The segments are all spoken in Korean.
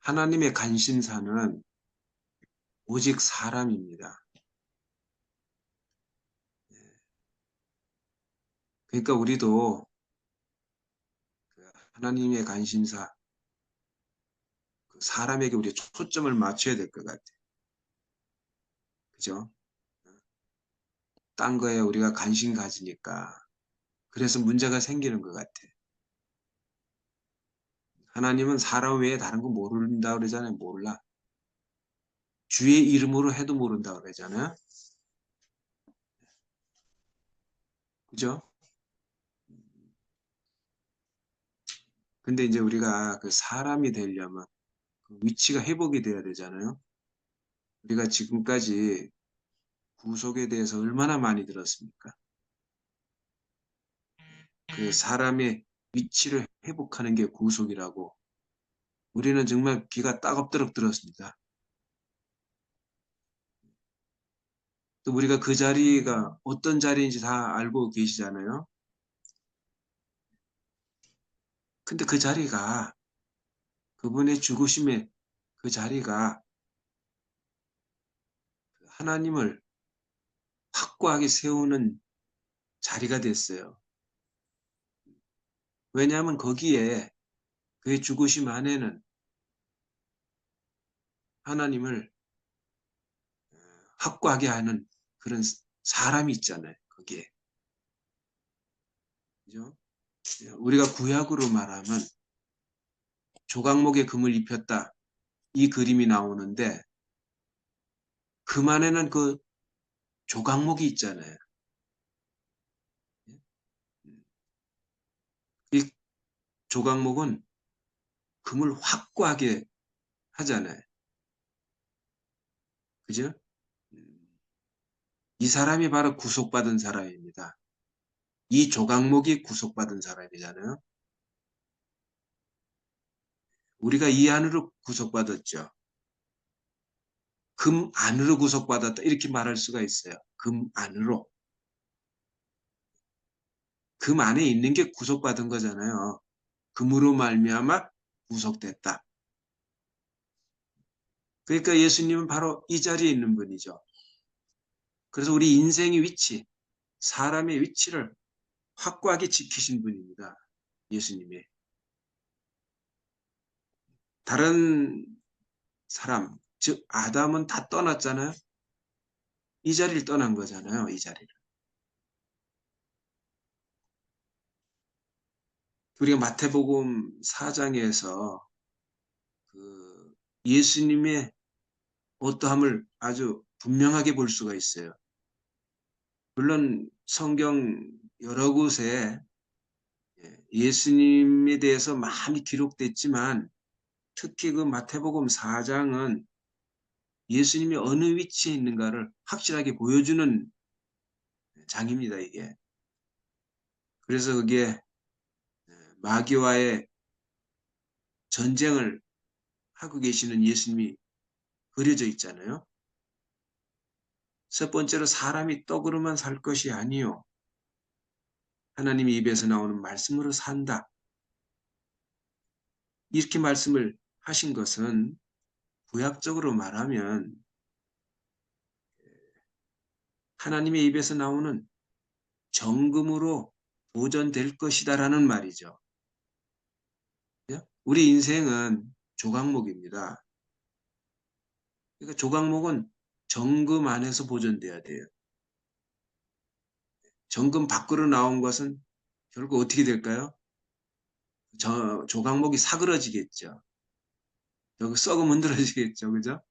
하나님의 관심사는 오직 사람입니다. 그러니까 우리도 하나님의 관심사, 사람에게 우리 초점을 맞춰야 될 것 같아요. 그죠? 딴 거에 우리가 관심 가지니까 그래서 문제가 생기는 것 같아요. 하나님은 사람 외에 다른 거 모른다 그러잖아요. 몰라. 주의 이름으로 해도 모른다 그러잖아요. 그죠? 근데 이제 우리가 그 사람이 되려면 그 위치가 회복이 돼야 되잖아요. 우리가 지금까지 구속에 대해서 얼마나 많이 들었습니까? 그 사람의 위치를 회복하는 게 구속이라고 우리는 정말 귀가 따갑도록 들었습니다. 또 우리가 그 자리가 어떤 자리인지 다 알고 계시잖아요. 근데 그 자리가 그분의 죽으심의 그 자리가 하나님을 확고하게 세우는 자리가 됐어요. 왜냐하면 거기에 그의 죽으심 안에는 하나님을 확고하게 하는 그런 사람이 있잖아요. 거기에. 그죠? 우리가 구약으로 말하면 조각목에 금을 입혔다. 이 그림이 나오는데 금 안에는 그 조각목이 있잖아요. 이 조각목은 금을 확고하게 하잖아요. 그죠? 이 사람이 바로 구속받은 사람입니다. 이 조각목이 구속받은 사람이잖아요. 우리가 이 안으로 구속받았죠. 금 안으로 구속받았다. 이렇게 말할 수가 있어요. 금 안으로. 금 안에 있는 게 구속받은 거잖아요. 금으로 말미암아 구속됐다. 그러니까 예수님은 바로 이 자리에 있는 분이죠. 그래서 우리 인생의 위치, 사람의 위치를 확고하게 지키신 분입니다. 예수님이. 다른 사람, 즉 아담은 다 떠났잖아요. 이 자리를 떠난 거잖아요. 이 자리를. 우리가 마태복음 4장에서 그 예수님의 어떠함을 아주 분명하게 볼 수가 있어요. 물론 성경 여러 곳에 예수님에 대해서 많이 기록됐지만 특히 그 마태복음 4장은 예수님이 어느 위치에 있는가를 확실하게 보여주는 장입니다, 이게. 그래서 그게 마귀와의 전쟁을 하고 계시는 예수님이 그려져 있잖아요. 첫 번째로 사람이 떡으로만 살 것이 아니요. 하나님의 입에서 나오는 말씀으로 산다. 이렇게 말씀을 하신 것은 구약적으로 말하면 하나님의 입에서 나오는 정금으로 보존될 것이다라는 말이죠. 우리 인생은 조각목입니다. 그러니까 조각목은 정금 안에서 보존돼야 돼요. 정금 밖으로 나온 것은 결국 어떻게 될까요? 조각목이 사그러지겠죠. 여기 썩으면 흔들어지겠죠. 그죠?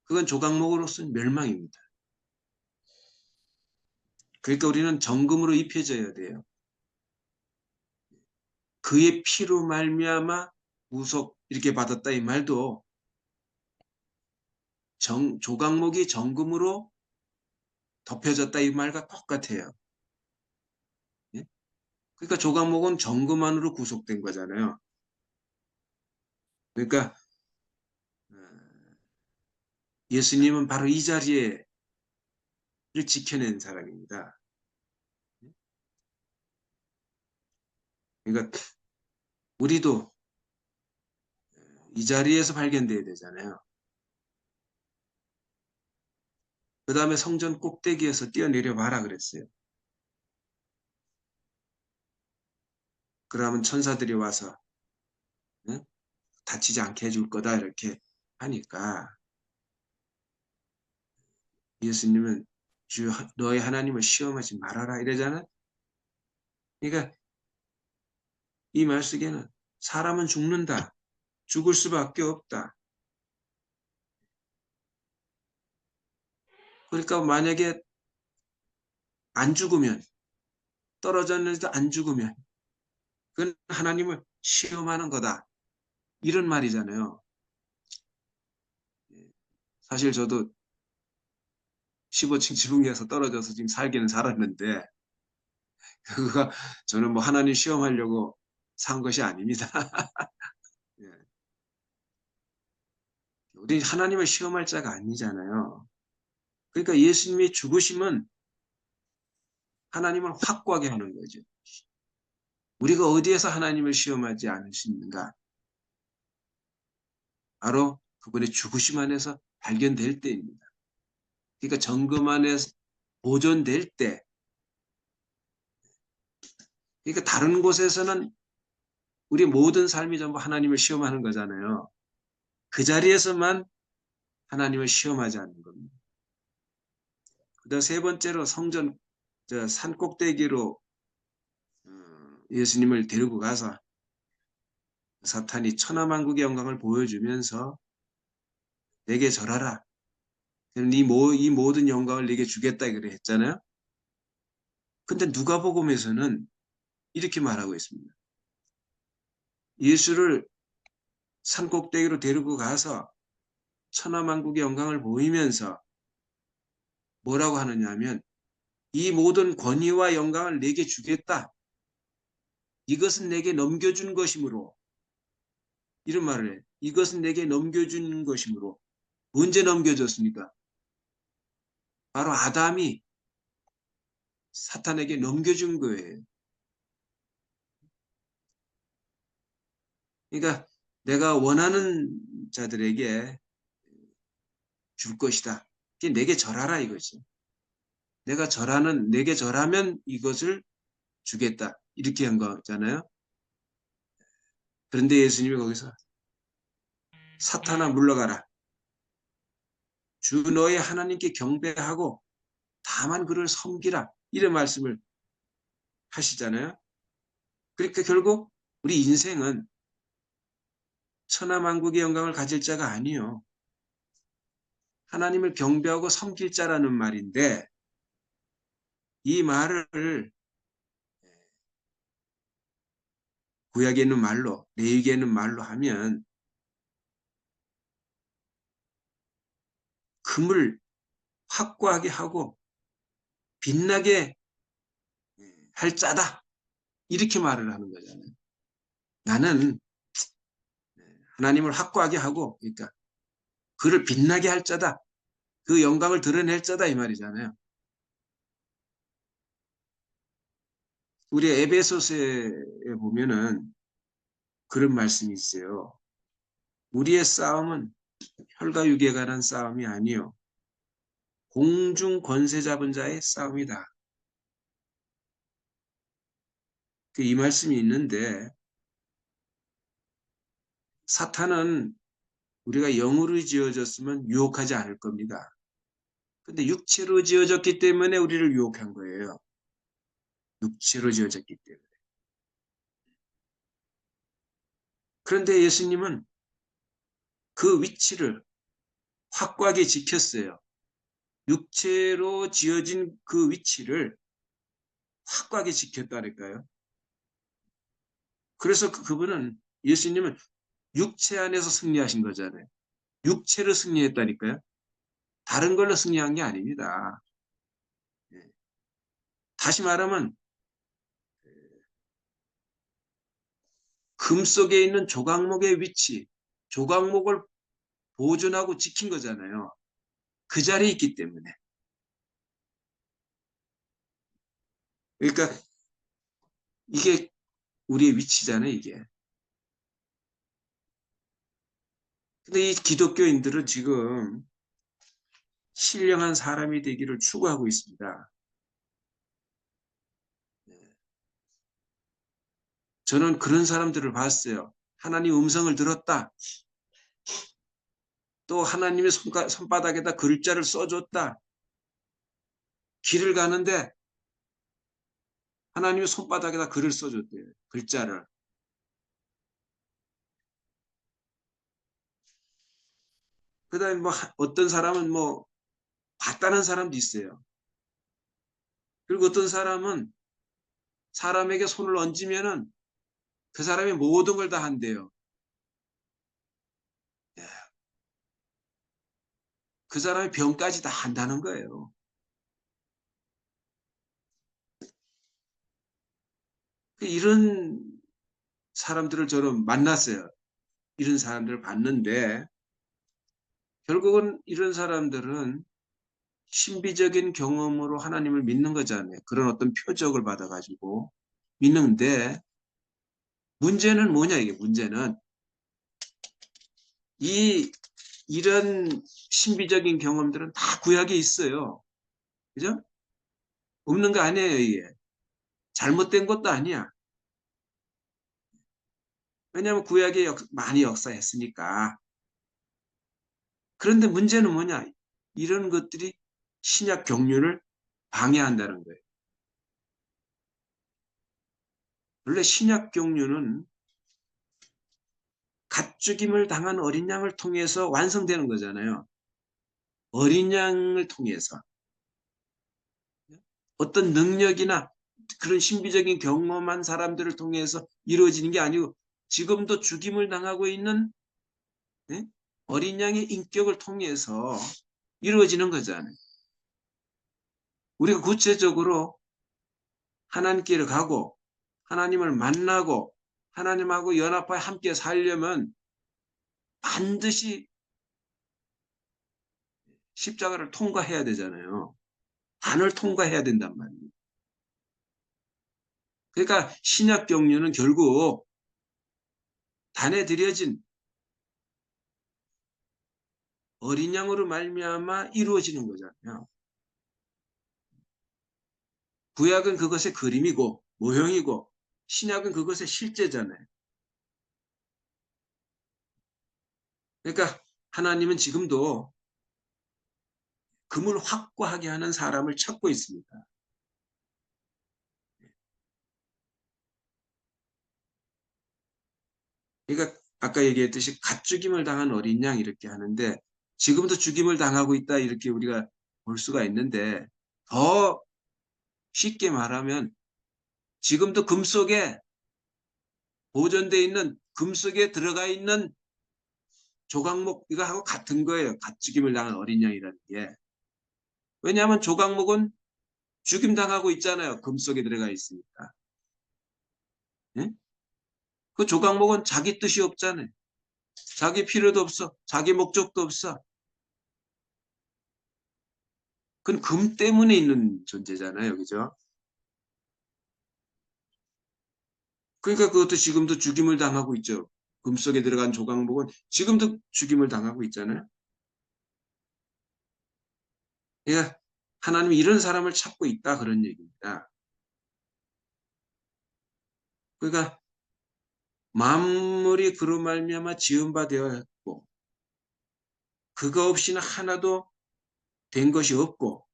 그건 조각목으로서는 멸망입니다. 그러니까 우리는 정금으로 입혀져야 돼요. 그의 피로 말미암아 구속 이렇게 받았다 이 말도 조각목이 정금으로 덮여졌다 이 말과 똑같아요. 예? 그러니까 조각목은 정금 안으로 구속된 거잖아요. 그러니까 어, 예수님은 바로 이 자리를 지켜낸 사람입니다. 그러니까 우리도 이 자리에서 발견돼야 되잖아요. 그 다음에 성전 꼭대기에서 뛰어내려 봐라 그랬어요. 그러면 천사들이 와서 응? 다치지 않게 해줄 거다 이렇게 하니까 예수님은 주 너의 하나님을 시험하지 말아라 이러잖아. 그러니까 이 말 속에는 사람은 죽는다. 죽을 수밖에 없다. 그러니까 만약에 안 죽으면 떨어졌는데도 안 죽으면 그건 하나님을 시험하는 거다. 이런 말이잖아요. 사실 저도 15층 지붕에서 떨어져서 지금 살기는 살았는데 그거 저는 뭐 하나님 시험하려고 산 것이 아닙니다. 예. 우리 하나님을 시험할 자가 아니잖아요. 그러니까 예수님의 죽으심은 하나님을 확고하게 하는 거죠. 우리가 어디에서 하나님을 시험하지 않을 수 있는가? 바로 그분의 죽으심 안에서 발견될 때입니다. 그러니까 점검 안에서 보존될 때, 그러니까 다른 곳에서는 우리 모든 삶이 전부 하나님을 시험하는 거잖아요. 그 자리에서만 하나님을 시험하지 않는 겁니다. 그다음 세 번째로 성전 산 꼭대기로 예수님을 데리고 가서 사탄이 천하만국의 영광을 보여주면서 내게 절하라. 이 모든 영광을 내게 주겠다 그래 했잖아요. 근데 누가복음에서는 이렇게 말하고 있습니다. 예수를 산 꼭대기로 데리고 가서 천하만국의 영광을 보이면서 뭐라고 하느냐 하면 이 모든 권위와 영광을 내게 주겠다. 이것은 내게 넘겨준 것이므로 이런 말을 해. 이것은 내게 넘겨준 것이므로 언제 넘겨줬습니까? 바로 아담이 사탄에게 넘겨준 거예요. 그러니까 내가 원하는 자들에게 줄 것이다. 내게 절하라 이거지. 내게 절하면 이것을 주겠다. 이렇게 한 거잖아요. 그런데 예수님이 거기서 사탄아 물러가라. 주 너의 하나님께 경배하고 다만 그를 섬기라. 이런 말씀을 하시잖아요. 그러니까 결국 우리 인생은 천하만국의 영광을 가질 자가 아니요. 하나님을 경배하고 섬길 자라는 말인데 이 말을 구약에 있는 말로 레위기에 있는 말로 하면 금을 확고하게 하고 빛나게 할 자다. 이렇게 말을 하는 거잖아요. 나는 하나님을 확고하게 하고 그러니까 그를 빛나게 할 자다. 그 영광을 드러낼 자다 이 말이잖아요. 우리 에베소서에 보면은 그런 말씀이 있어요. 우리의 싸움은 혈과 육에 관한 싸움이 아니요 공중 권세 잡은 자의 싸움이다. 이 말씀이 있는데 사탄은 우리가 영으로 지어졌으면 유혹하지 않을 겁니다. 근데 육체로 지어졌기 때문에 우리를 유혹한 거예요. 육체로 지어졌기 때문에. 그런데 예수님은 그 위치를 확고하게 지켰어요. 육체로 지어진 그 위치를 확고하게 지켰다니까요. 그래서 그분은 예수님은 육체 안에서 승리하신 거잖아요. 육체로 승리했다니까요. 다른 걸로 승리한 게 아닙니다. 예. 다시 말하면 금 속에 있는 조각목의 위치, 조각목을 보존하고 지킨 거잖아요. 그 자리에 있기 때문에. 그러니까 이게 우리의 위치잖아요, 이게. 근데 이 기독교인들은 지금 신령한 사람이 되기를 추구하고 있습니다. 저는 그런 사람들을 봤어요. 하나님 음성을 들었다. 또 하나님의 손바닥에다 글자를 써줬다. 길을 가는데 하나님의 손바닥에다 글을 써줬대요. 글자를. 그 다음에 뭐 어떤 사람은 뭐 봤다는 사람도 있어요. 그리고 어떤 사람은 사람에게 손을 얹으면은 그 사람이 모든 걸 다 한대요. 예, 그 사람의 병까지 다 한다는 거예요. 이런 사람들을 저는 만났어요. 이런 사람들을 봤는데 결국은 이런 사람들은 신비적인 경험으로 하나님을 믿는 거잖아요. 그런 어떤 표적을 받아가지고 믿는데 문제는 뭐냐 이게 문제는 이런 신비적인 경험들은 다 구약에 있어요. 그죠? 없는 거 아니에요 이게. 잘못된 것도 아니야. 왜냐하면 구약에 많이 역사했으니까. 그런데 문제는 뭐냐? 이런 것들이 신약 경륜을 방해한다는 거예요. 원래 신약 경륜은 가축임을 당한 어린 양을 통해서 완성되는 거잖아요. 어린 양을 통해서 어떤 능력이나 그런 신비적인 경험한 사람들을 통해서 이루어지는 게 아니고 지금도 죽임을 당하고 있는 예? 어린 양의 인격을 통해서 이루어지는 거잖아요. 우리가 구체적으로 하나님께로 가고 하나님을 만나고 하나님하고 연합하여 함께 살려면 반드시 십자가를 통과해야 되잖아요. 단을 통과해야 된단 말이에요. 그러니까 신약 경륜은 결국 단에 들여진 어린 양으로 말미암아 이루어지는 거잖아요. 구약은 그것의 그림이고 모형이고 신약은 그것의 실제잖아요. 그러니까 하나님은 지금도 금을 확고하게 하는 사람을 찾고 있습니다. 그러니까 아까 얘기했듯이 가축임을 당한 어린 양 이렇게 하는데 지금도 죽임을 당하고 있다 이렇게 우리가 볼 수가 있는데 더 쉽게 말하면 지금도 금 속에 보존되어 있는 금 속에 들어가 있는 조각목 이거하고 같은 거예요. 가축임을 당한 어린 양이라는 게. 왜냐하면 조각목은 죽임 당하고 있잖아요. 금 속에 들어가 있으니까. 예? 그 조각목은 자기 뜻이 없잖아요. 자기 필요도 없어. 자기 목적도 없어. 그건 금 때문에 있는 존재잖아요. 그죠? 그러니까 그것도 지금도 죽임을 당하고 있죠. 금 속에 들어간 조각목은 지금도 죽임을 당하고 있잖아요. 그러니까 하나님이 이런 사람을 찾고 있다 그런 얘기입니다. 그러니까 만물이 그로 말미암아 지은 바 되었고 그거 없이는 하나도 된 것이 없고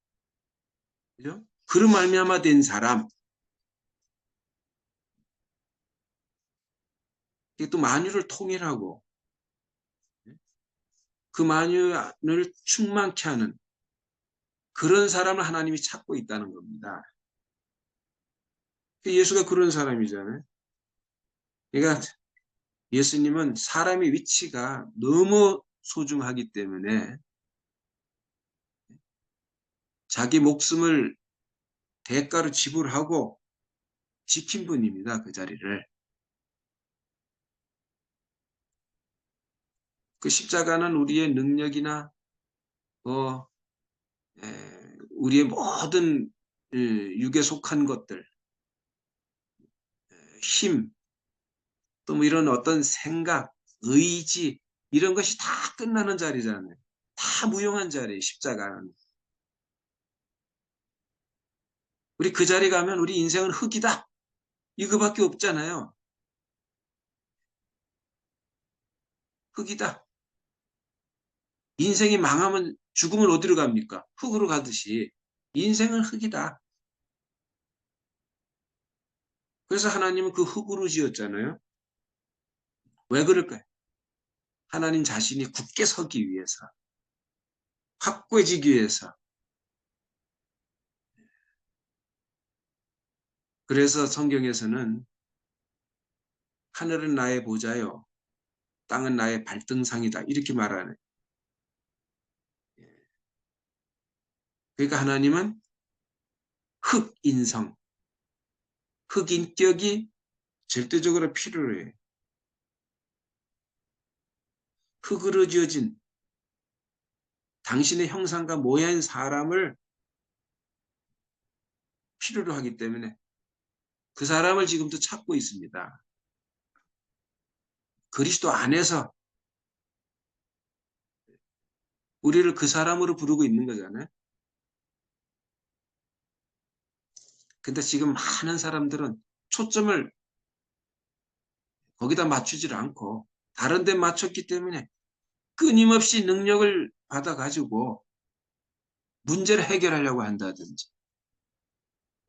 그죠? 그로 말미암아 된 사람 이게 또 만유를 통일하고 그 만유를 충만케 하는 그런 사람을 하나님이 찾고 있다는 겁니다. 예수가 그런 사람이잖아요. 그러니까 예수님은 사람의 위치가 너무 소중하기 때문에 자기 목숨을 대가로 지불하고 지킨 분입니다. 그 자리를. 그 십자가는 우리의 능력이나 뭐 우리의 모든 육에 속한 것들, 힘, 또 뭐 이런 어떤 생각, 의지 이런 것이 다 끝나는 자리잖아요. 다 무용한 자리예요. 십자가는. 우리 그 자리 가면 우리 인생은 흙이다. 이거밖에 없잖아요. 흙이다. 인생이 망하면 죽으면 어디로 갑니까? 흙으로 가듯이 인생은 흙이다. 그래서 하나님은 그 흙으로 지었잖아요. 왜 그럴까요? 하나님 자신이 굳게 서기 위해서, 확고해지기 위해서. 그래서 성경에서는 하늘은 나의 보좌요, 땅은 나의 발등상이다. 이렇게 말하는. 그러니까 하나님은 흑인성, 흑인격이 절대적으로 필요해요. 흙으로 지어진 당신의 형상과 모양인 사람을 필요로 하기 때문에 그 사람을 지금도 찾고 있습니다. 그리스도 안에서 우리를 그 사람으로 부르고 있는 거잖아요. 근데 지금 많은 사람들은 초점을 거기다 맞추질 않고 다른 데 맞췄기 때문에 끊임없이 능력을 받아가지고 문제를 해결하려고 한다든지,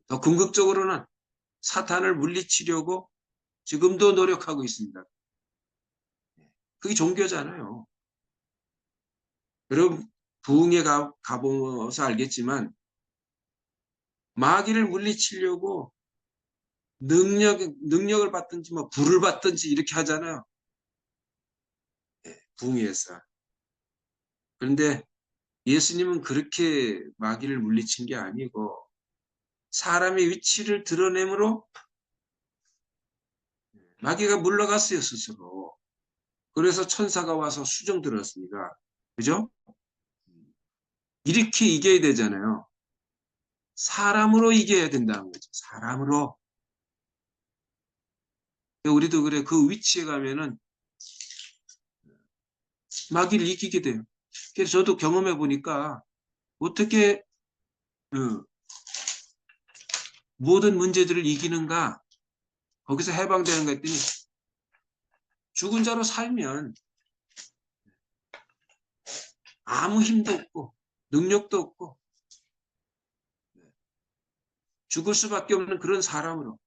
더 궁극적으로는 사탄을 물리치려고 지금도 노력하고 있습니다. 그게 종교잖아요. 여러분 부흥에 가보면서 알겠지만 마귀를 물리치려고 능력을 받든지 뭐 불을 받든지 이렇게 하잖아요. 부흥회에서. 그런데 예수님은 그렇게 마귀를 물리친 게 아니고 사람의 위치를 드러내므로 마귀가 물러갔어요, 스스로. 그래서 천사가 와서 수정 들었습니다. 그죠? 이렇게 이겨야 되잖아요. 사람으로 이겨야 된다는 거죠. 사람으로. 우리도 그래. 그 위치에 가면은 마귀를 이기게 돼요. 그래서 저도 경험해 보니까 어떻게 모든 문제들을 이기는가, 거기서 해방되는 거 했더니 죽은 자로 살면 아무 힘도 없고 능력도 없고 죽을 수밖에 없는 그런 사람으로,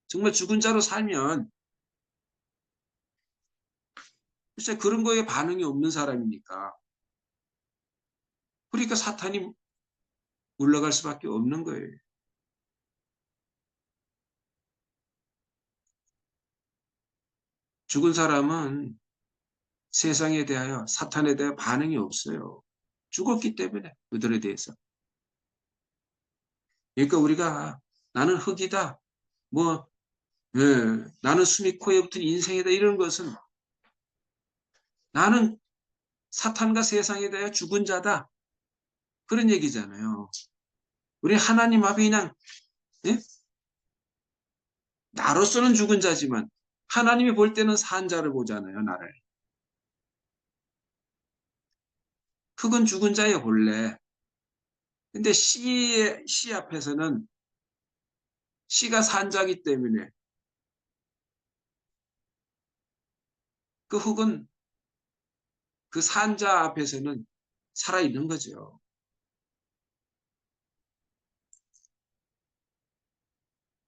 정말 죽은 자로 살면 글쎄 그런 거에 반응이 없는 사람이니까, 그러니까 사탄이 물러갈 수밖에 없는 거예요. 죽은 사람은 세상에 대하여, 사탄에 대해 반응이 없어요. 죽었기 때문에 그들에 대해서. 그러니까 우리가 나는 흙이다, 뭐 나는 숨이 코에 붙은 인생이다, 이런 것은 나는 사탄과 세상에 대하여 죽은 자다, 그런 얘기잖아요. 우리 하나님 앞에 그냥, 예? 나로서는 죽은 자지만 하나님이 볼 때는 산 자를 보잖아요, 나를. 흙은 죽은 자의 본래. 근데 씨 앞에서는, 씨가 산 자기 때문에 그 흙은 그 산 자 앞에서는 살아있는 거죠.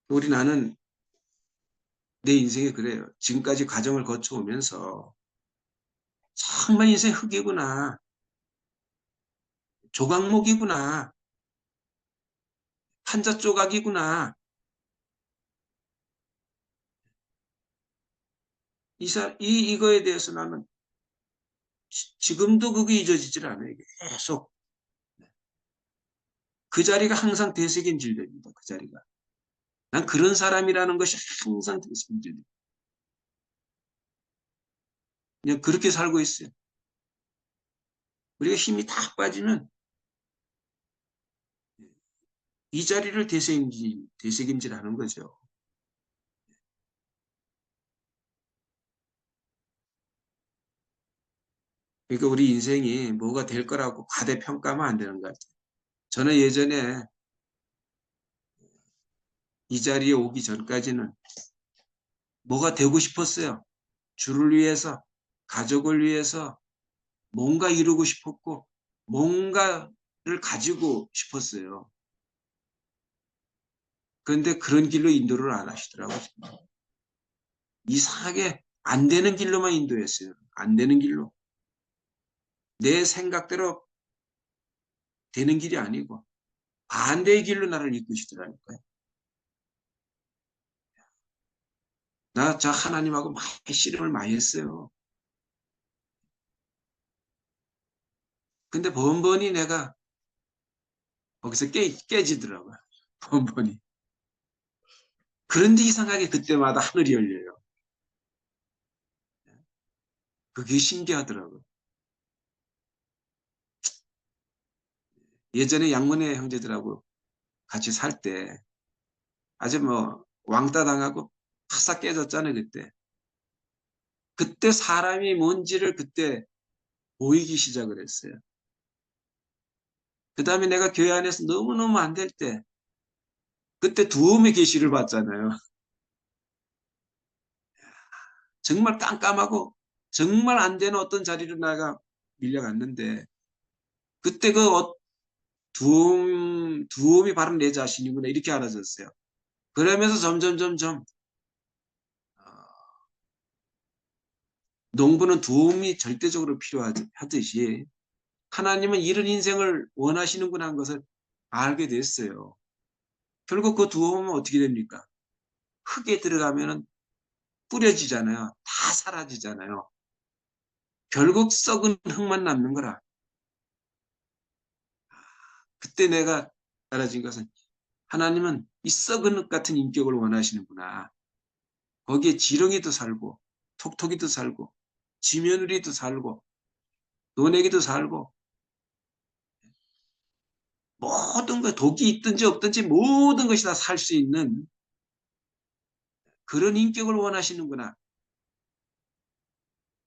우리 나는 내 인생이 그래요. 지금까지 과정을 거쳐오면서 정말 인생 흙이구나, 조각목이구나, 한자 조각이구나. 이거에 대해서 나는 지금도 그게 잊어지질 않아요. 계속. 그 자리가 항상 되새김질됩니다. 그 자리가. 난 그런 사람이라는 것이 항상 되새김질됩니다. 그냥 그렇게 살고 있어요. 우리가 힘이 다 빠지면 이 자리를 되새김질하는 거죠. 그러니까 우리 인생이 뭐가 될 거라고 과대평가하면 안 되는 것 같아요. 저는 예전에 이 자리에 오기 전까지는 뭐가 되고 싶었어요. 주를 위해서, 가족을 위해서 뭔가 이루고 싶었고, 뭔가를 가지고 싶었어요. 그런데 그런 길로 인도를 안 하시더라고요. 이상하게 안 되는 길로만 인도했어요. 안 되는 길로. 내 생각대로 되는 길이 아니고 반대의 길로 나를 이끄시더라니까요. 저 하나님하고 많이 씨름을 많이 했어요. 근데 번번이 내가 거기서 깨지더라고요. 번번이. 그런데 이상하게 그때마다 하늘이 열려요. 그게 신기하더라고요. 예전에 양문의 형제들하고 같이 살 때 아주 뭐 왕따 당하고 파싹 깨졌잖아요, 그때. 그때 사람이 뭔지를 그때 보이기 시작을 했어요. 그 다음에 내가 교회 안에서 너무너무 안 될 때, 그때 두음의 계시를 봤잖아요. 정말 깜깜하고 정말 안 되는 어떤 자리로 내가 밀려갔는데, 그때 두음이 바로 내 자신이구나, 이렇게 알아졌어요. 그러면서 점점, 농부는 두음이 절대적으로 필요하듯이, 하나님은 이런 인생을 원하시는구나 하는 것을 알게 됐어요. 결국 그 두음은 어떻게 됩니까? 흙에 들어가면 뿌려지잖아요. 다 사라지잖아요. 결국 썩은 흙만 남는 거라. 그때 내가 알아진 것은 하나님은 이 썩은 흙 같은 인격을 원하시는구나. 거기에 지렁이도 살고 톡톡이도 살고 지며느리도 살고 노내기도 살고 모든 것, 독이 있든지 없든지 모든 것이 다 살 수 있는 그런 인격을 원하시는구나.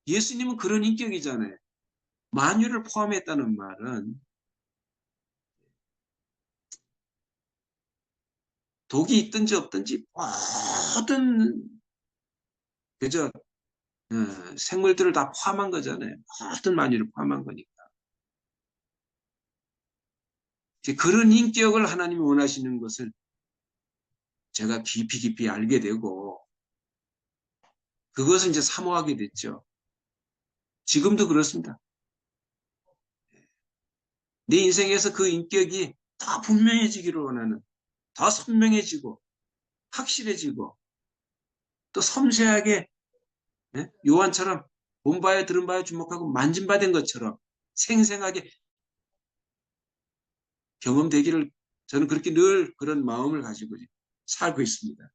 예수님은 그런 인격이잖아요. 만유를 포함했다는 말은 독이 있든지 없든지 모든 그저 생물들을 다 포함한 거잖아요. 모든 만유를 포함한 거니까. 그런 인격을 하나님이 원하시는 것을 제가 깊이 알게 되고 그것을 이제 사모하게 됐죠. 지금도 그렇습니다. 내 인생에서 그 인격이 더 분명해지기를 원하는, 더 선명해지고 확실해지고 또 섬세하게 요한처럼 본 바에 들은 바에 주목하고 만진 바 된 것처럼 생생하게 경험되기를 저는 그렇게 늘 그런 마음을 가지고 살고 있습니다.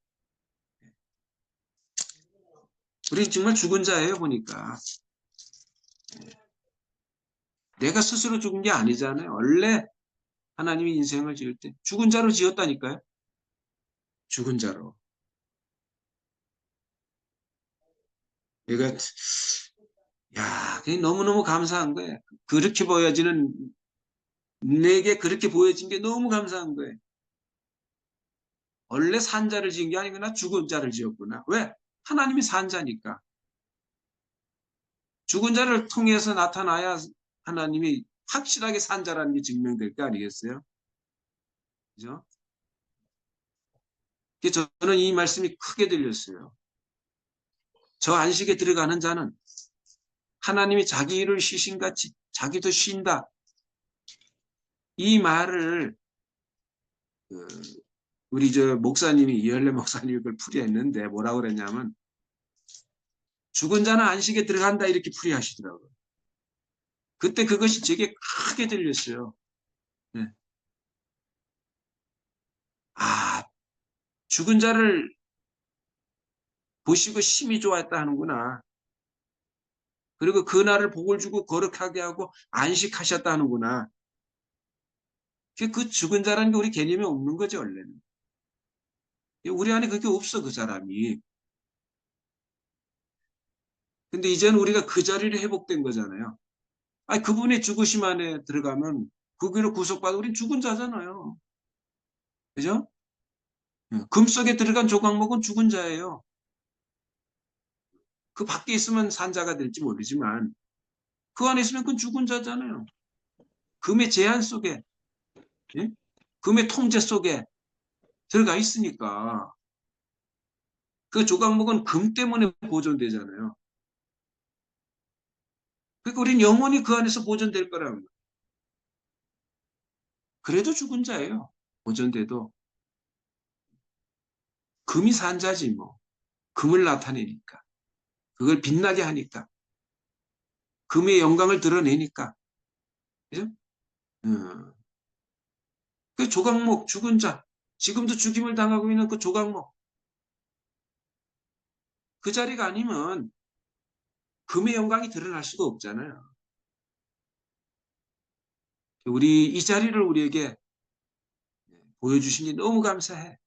우리 정말 죽은 자예요, 보니까. 내가 스스로 죽은 게 아니잖아요. 원래 하나님이 인생을 지을 때 죽은 자로 지었다니까요. 죽은 자로. 그러니까 야, 그게 너무너무 감사한 거예요. 그렇게 보여지는 내게 그렇게 보여진 게 너무 감사한 거예요. 원래 산 자를 지은 게 아니구나 죽은 자를 지었구나. 왜? 하나님이 산 자니까. 죽은 자를 통해서 나타나야 하나님이 확실하게 산 자라는 게 증명될 거 아니겠어요? 그죠? 저는 이 말씀이 크게 들렸어요. 저 안식에 들어가는 자는 하나님이 자기 일을 쉬신같이 자기도 쉰다. 이 말을 그 우리 저 목사님이 이할래 목사님이 그걸 풀이했는데 뭐라고 그랬냐면 죽은 자는 안식에 들어간다 이렇게 풀이하시더라고요. 그때 그것이 제게 크게 들렸어요. 네. 아, 죽은 자를 보시고 심히 좋아했다 하는구나. 그리고 그날을 복을 주고 거룩하게 하고 안식하셨다 하는구나. 그 죽은 자라는 게 우리 개념에 없는 거죠, 원래는. 우리 안에 그게 없어, 그 사람이. 근데 이제는 우리가 그 자리를 회복된 거잖아요. 아니, 그분의 죽으심 안에 들어가면 그기로 구속받아 우린 죽은 자잖아요. 그죠? 금 속에 들어간 조각목은 죽은 자예요. 그 밖에 있으면 산자가 될지 모르지만 그 안에 있으면 그건 죽은 자잖아요. 금의 제한 속에, 예? 금의 통제 속에 들어가 있으니까 그 조각목은 금 때문에 보존되잖아요. 그러니까 우리는 영원히 그 안에서 보존될 거라는 거예요. 그래도 죽은 자예요. 보존돼도. 금이 산자지 뭐. 금을 나타내니까. 그걸 빛나게 하니까. 금의 영광을 드러내니까. 그죠? 음. 그 조각목, 죽은 자. 지금도 죽임을 당하고 있는 그 조각목. 그 자리가 아니면 금의 영광이 드러날 수가 없잖아요. 우리 이 자리를 우리에게 보여주시니 너무 감사해.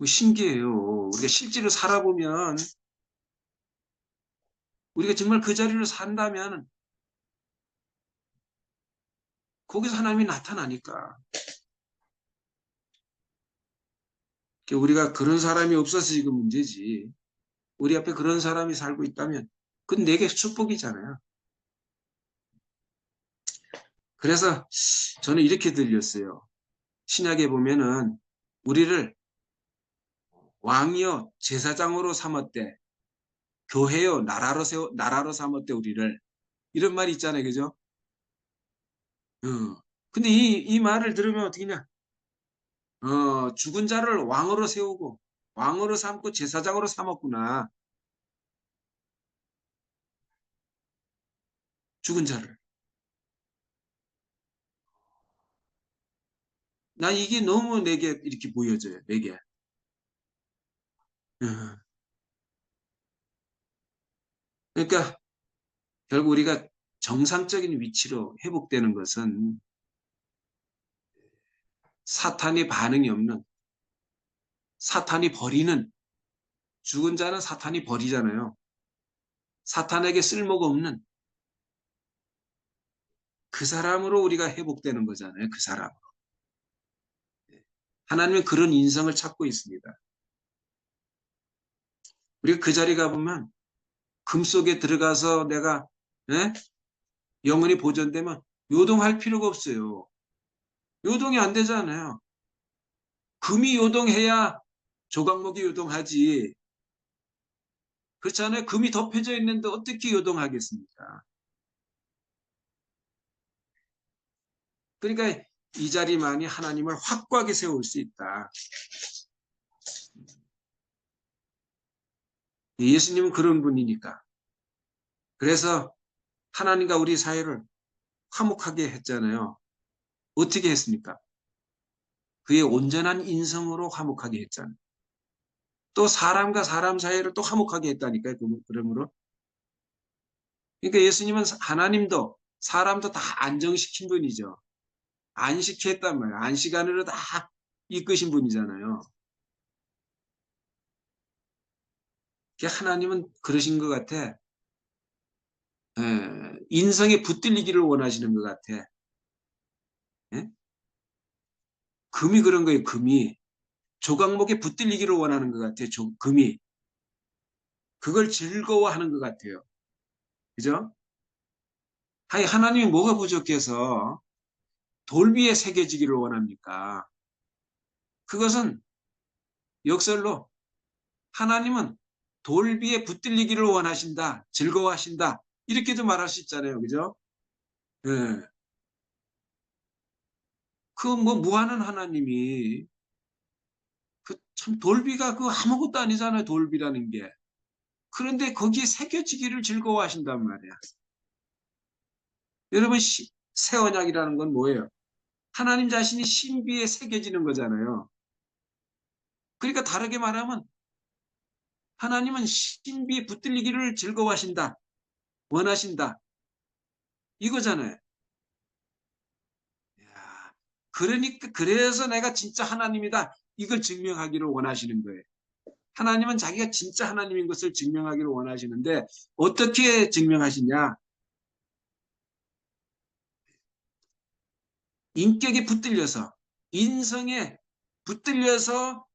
신기해요. 우리가 실제로 살아보면 우리가 정말 그 자리를 산다면 거기서 하나님이 나타나니까. 우리가 그런 사람이 없어서 지금 문제지. 우리 앞에 그런 사람이 살고 있다면 그건 내게 축복이잖아요. 그래서 저는 이렇게 들렸어요. 신약에 보면은 우리를 왕이요 제사장으로 삼았대. 교회요 나라로 삼았대 우리를. 이런 말이 있잖아요. 그죠? 근데 이 말을 들으면 어떻게냐? 죽은 자를 왕으로 세우고 왕으로 삼고 제사장으로 삼았구나. 죽은 자를. 나 이게 너무 내게 이렇게 보여져요. 내게. 어. 그러니까 결국 우리가 정상적인 위치로 회복되는 것은 사탄의 반응이 없는 사탄이 버리는 죽은 자는 사탄이 버리잖아요. 사탄에게 쓸모가 없는 그 사람으로 우리가 회복되는 거잖아요. 그 사람. 하나님은 그런 인성을 찾고 있습니다. 우리가 그 자리 가보면 금 속에 들어가서 내가 예? 영원히 보존되면 요동할 필요가 없어요. 요동이 안 되잖아요. 금이 요동해야 조각목이 요동하지. 그렇잖아요. 금이 덮여져 있는데 어떻게 요동하겠습니까? 그러니까 이 자리만이 하나님을 확고하게 세울 수 있다. 예수님은 그런 분이니까. 그래서 하나님과 우리 사이를 화목하게 했잖아요. 어떻게 했습니까? 그의 온전한 인성으로 화목하게 했잖아요. 또 사람과 사람 사이를 또 화목하게 했다니까요. 그러므로. 그러니까 예수님은 하나님도 사람도 다 안정시킨 분이죠. 안식했단 말이에요. 안식안으로 다 이끄신 분이잖아요. 하나님은 그러신 것 같아. 인성에 붙들리기를 원하시는 것 같아. 예? 금이 그런 거예요. 금이. 조각목에 붙들리기를 원하는 것 같아요. 금이. 그걸 즐거워하는 것 같아요. 그죠? 하나님이 뭐가 부족해서 돌비에 새겨지기를 원합니까? 그것은 역설로 하나님은 돌비에 붙들리기를 원하신다. 즐거워하신다. 이렇게도 말할 수 있잖아요. 그죠? 예. 그 뭐 무한한 하나님이 그 참 돌비가 그 아무것도 아니잖아요. 돌비라는 게. 그런데 거기에 새겨지기를 즐거워하신단 말이야. 여러분 새 언약이라는 건 뭐예요? 하나님 자신이 신비에 새겨지는 거잖아요. 그러니까 다르게 말하면 하나님은 신비에 붙들리기를 즐거워하신다. 원하신다. 이거잖아요. 그러니까 그래서 내가 진짜 하나님이다. 이걸 증명하기를 원하시는 거예요. 하나님은 자기가 진짜 하나님인 것을 증명하기를 원하시는데 어떻게 증명하시냐? 인격에 붙들려서, 인성에 붙들려서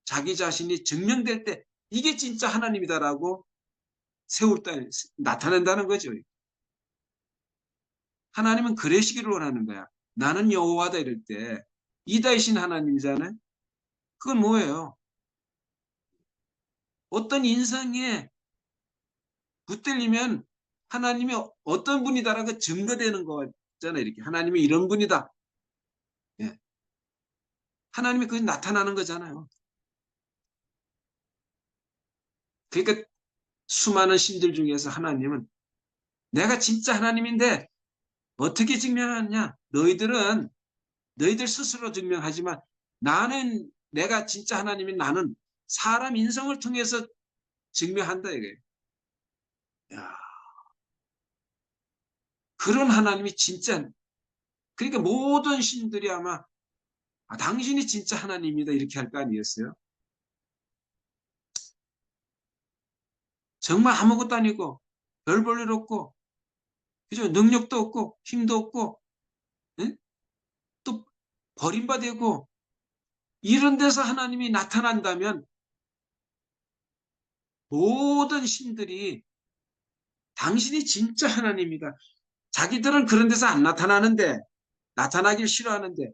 자기 자신이 증명될 때 이게 진짜 하나님이다라고 세울 때 나타낸다는 거죠. 하나님은 그러시기를 원하는 거야. 나는 여호와다 이럴 때 이다이신 하나님이잖아요. 그건 뭐예요? 어떤 인성에 붙들리면 하나님이 어떤 분이다라고 증거되는 거잖아요. 이렇게 하나님이 이런 분이다. 예. 하나님이 그게 나타나는 거잖아요. 그러니까 수많은 신들 중에서 하나님은 내가 진짜 하나님인데 어떻게 증명하느냐? 너희들은 너희들 스스로 증명하지만 나는 내가 진짜 하나님인 나는 사람 인성을 통해서 증명한다 이거예요. 야, 그런 하나님이 진짜 그러니까 모든 신들이 아마 당신이 진짜 하나님이다 이렇게 할 거 아니겠어요? 정말 아무것도 아니고 별 볼 일 없고 그죠? 능력도 없고 힘도 없고 응? 또 버림받고 이런 데서 하나님이 나타난다면 모든 신들이 당신이 진짜 하나님이다. 자기들은 그런 데서 안 나타나는데 나타나길 싫어하는데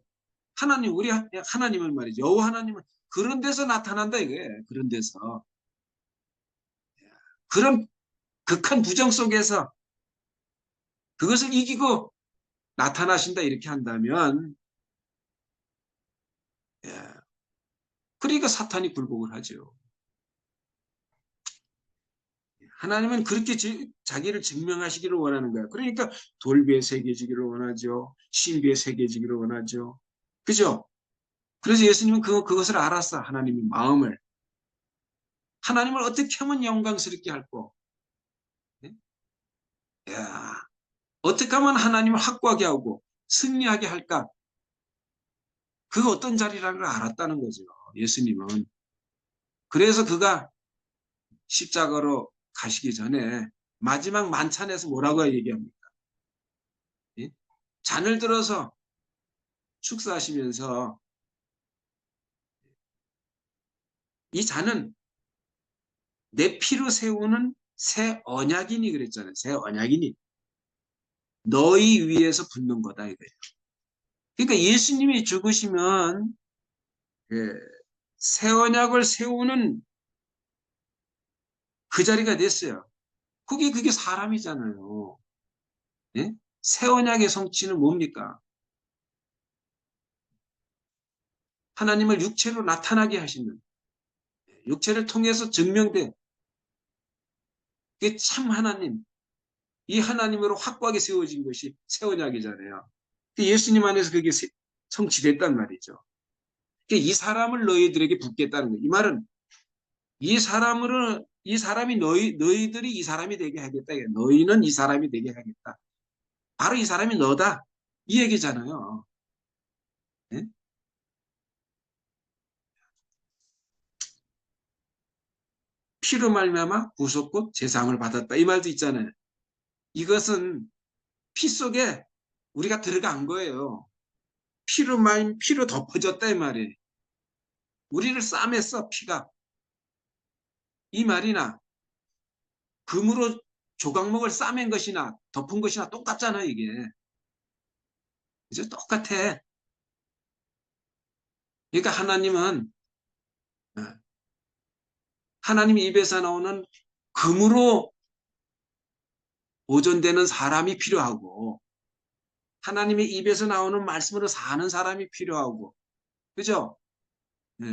하나님 우리 하나님은 말이죠. 여호와 하나님은 그런 데서 나타난다 이거예요. 그런 데서 그런 극한 부정 속에서 그것을 이기고 나타나신다 이렇게 한다면 예. 그러니까 사탄이 굴복을 하죠. 하나님은 그렇게 자기를 증명하시기를 원하는 거예요. 그러니까 돌비에 새겨지기를 원하죠. 신비에 새겨지기를 원하죠. 그죠? 그래서 예수님은 그것을 알았어. 하나님의 마음을. 하나님을 어떻게 하면 영광스럽게 할고 네? 야, 어떻게 하면 하나님을 확고하게 하고 승리하게 할까? 그 어떤 자리라는 걸 알았다는 거죠. 예수님은. 그래서 그가 십자가로 가시기 전에 마지막 만찬에서 뭐라고 얘기합니까? 예? 잔을 들어서 축사하시면서 이 잔은 내 피로 세우는 새 언약이니 그랬잖아요. 새 언약이니 너희 위에서 붓는 거다 이거예요. 그러니까 예수님이 죽으시면 예, 새 언약을 세우는 그 자리가 됐어요. 그게 사람이잖아요. 예? 새 언약의 성취는 뭡니까? 하나님을 육체로 나타나게 하시는 육체를 통해서 증명된 그게 참 하나님 이 하나님으로 확고하게 세워진 것이 새 언약이잖아요. 예수님 안에서 그게 성취됐단 말이죠. 이 사람을 너희들에게 붓겠다는 거예요. 이 말은 이 사람이 너희들이 이 사람이 되게 하겠다. 너희는 이 사람이 되게 하겠다. 바로 이 사람이 너다. 이 얘기잖아요. 네? 피로 말미암아 구속곧 제사함을 받았다. 이 말도 있잖아요. 이것은 피 속에 우리가 들어간 거예요. 피로 덮어졌다 이 말이에요. 우리를 싸맸어 피가. 이 말이나 금으로 조각목을 싸맨 것이나 덮은 것이나 똑같잖아 이게. 이제 똑같아. 그러니까 하나님은 어, 하나님 입에서 나오는 금으로 보존되는 사람이 필요하고 하나님의 입에서 나오는 말씀으로 사는 사람이 필요하고 그죠? 네.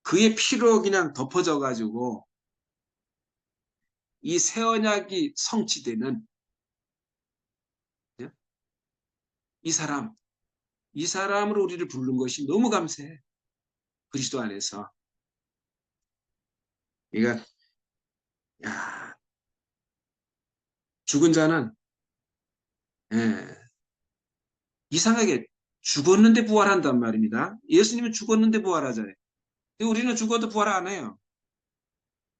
그의 피로 그냥 덮어져 가지고 이 새 언약이 성취되는 예? 이 사람 이 사람으로 우리를 부른 것이 너무 감사해. 그리스도 안에서. 그러니까 야, 죽은 자는 예, 이상하게 죽었는데 부활한단 말입니다. 예수님은 죽었는데 부활하잖아요. 근데 우리는 죽어도 부활 안 해요.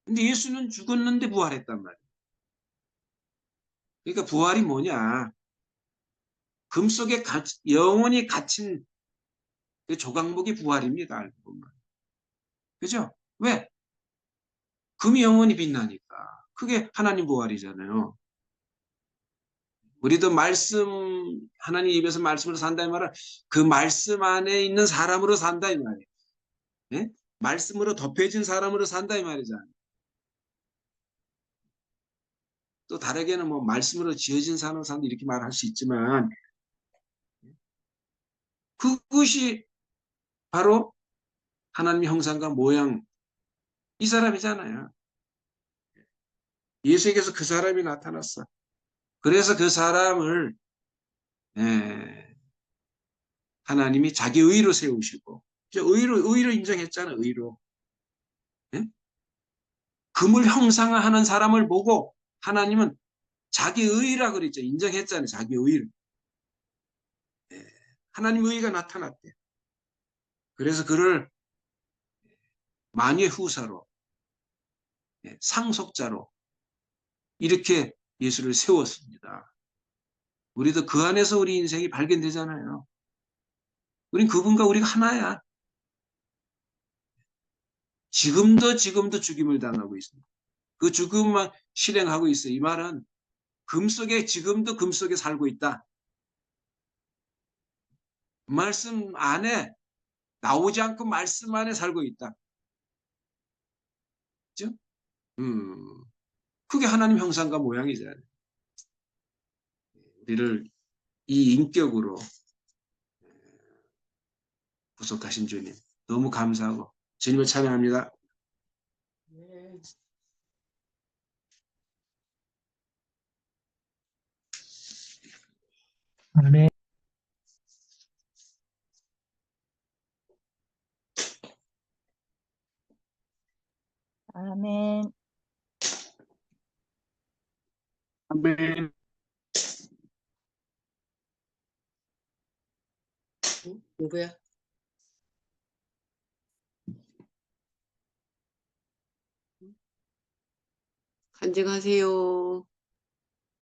근데 예수는 죽었는데 부활했단 말이에요. 그러니까 부활이 뭐냐? 금속에 영원히 갇힌 그 조각목이 부활입니다. 알고 보면. 그죠? 왜? 금이 영원히 빛나니까. 그게 하나님 부활이잖아요. 우리도 하나님 입에서 말씀으로 산다 이 말은 그 말씀 안에 있는 사람으로 산다 이 말이에요. 예? 말씀으로 덮여진 사람으로 산다 이 말이잖아요. 또 다르게는 뭐 말씀으로 지어진 사람으로 산다 이렇게 말할 수 있지만 그것이 바로 하나님의 형상과 모양 이 사람이잖아요. 예수에게서 그 사람이 나타났어. 그래서 그 사람을 예, 하나님이 자기 의로 세우시고 의로 인정했잖아요. 의로. 예? 금을 형상화하는 사람을 보고 하나님은 자기 의라 그랬죠. 인정했잖아요. 자기 의를. 예, 하나님 의가 나타났대요. 그래서 그를 만유의 후사로 예, 상속자로 이렇게 예수를 세웠습니다. 우리도 그 안에서 우리 인생이 발견되잖아요. 우린 그분과 우리가 하나야. 지금도 죽임을 당하고 있습니다. 그 죽음만 실행하고 있어요. 이 말은 지금도 금 속에 살고 있다. 말씀 안에 나오지 않고 말씀 안에 살고 있다. 그죠? 그게 하나님 형상과 모양이잖아요. 우리를 이 인격으로 구속하신 주님 너무 감사하고 주님을 찬양합니다. 아멘. 아멘. 아멘. 누구야? 간증하세요.